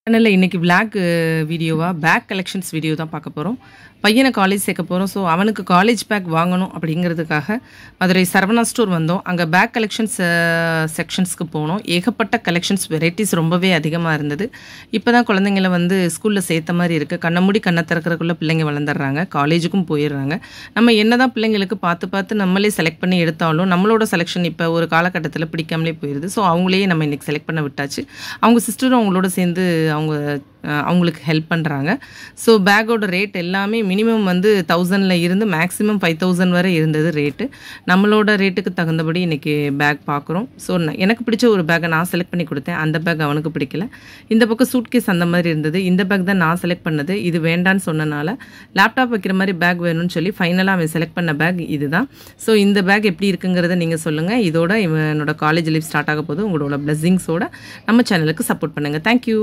சேனல்ல இன்னைக்கு விளாக் வீடியோவா பேக் கலெக்ஷன்ஸ் வீடியோ தான் பார்க்க போகிறோம். பையனை காலேஜ் சேர்க்க போகிறோம். ஸோ அவனுக்கு காலேஜ் பேக் வாங்கணும் அப்படிங்கிறதுக்காக மதுரை சரவணா ஸ்டோர் வந்தோம். அங்கே பேக் கலெக்ஷன்ஸ் செக்ஷன்ஸ்க்கு போனோம். ஏகப்பட்ட கலெக்ஷன்ஸ் வெரைட்டிஸ் ரொம்பவே அதிகமாக இருந்தது. இப்போ தான் குழந்தைங்கள வந்து ஸ்கூலில் சேர்த்த மாதிரி இருக்குது. கண்ணை மூடி கண்ணை திறக்கிறதுக்குள்ளே பிள்ளைங்க வளர்ந்துடுறாங்க, காலேஜுக்கும் போயிடுறாங்க. நம்ம என்ன தான் பிள்ளைங்களுக்கு பார்த்து நம்மளே செலக்ட் பண்ணி எடுத்தாலும் நம்மளோட செலெக்ஷன் இப்போ ஒரு காலகட்டத்தில் பிடிக்காமலே போயிடுது. ஸோ அவங்களையே நம்ம இன்றைக்கி செலக்ட் பண்ண விட்டாச்சு. அவங்க சிஸ்டரும் அவங்களோட சேர்ந்து அவங்களுக்கு ஹெல்ப் பண்ணுறாங்க. ஸோ பேக்கோட ரேட் எல்லாமே மினிமம் வந்து 1000 இருந்து மேக்ஸிமம் 5000 வரை இருந்தது ரேட்டு. நம்மளோட ரேட்டுக்கு தகுந்தபடி இன்றைக்கி பேக் பார்க்குறோம். ஸோ எனக்கு பிடிச்ச ஒரு பேக்கை நான் செலக்ட் பண்ணி கொடுத்தேன். அந்த பேக் அவனுக்கு பிடிக்கல. இந்த பக்கம் சூட்கேஸ் அந்த மாதிரி இருந்தது. இந்த பேக் தான் நான் செலக்ட் பண்ணது. இது வேண்டான்னு சொன்னனால லேப்டாப் வைக்கிற மாதிரி பேக் வேணும்னு சொல்லி ஃபைனலாக அவன் செலக்ட் பண்ண பேக் இது தான். ஸோ இந்த பேக் எப்படி இருக்குங்கிறத நீங்கள் சொல்லுங்கள். இதோட இவனோட காலேஜ் லைஃப் ஸ்டார்ட் ஆக போது. உங்களோட பிளெஸிங்ஸோட நம்ம சேனலுக்கு சப்போர்ட் பண்ணுங்கள். தேங்க்யூ.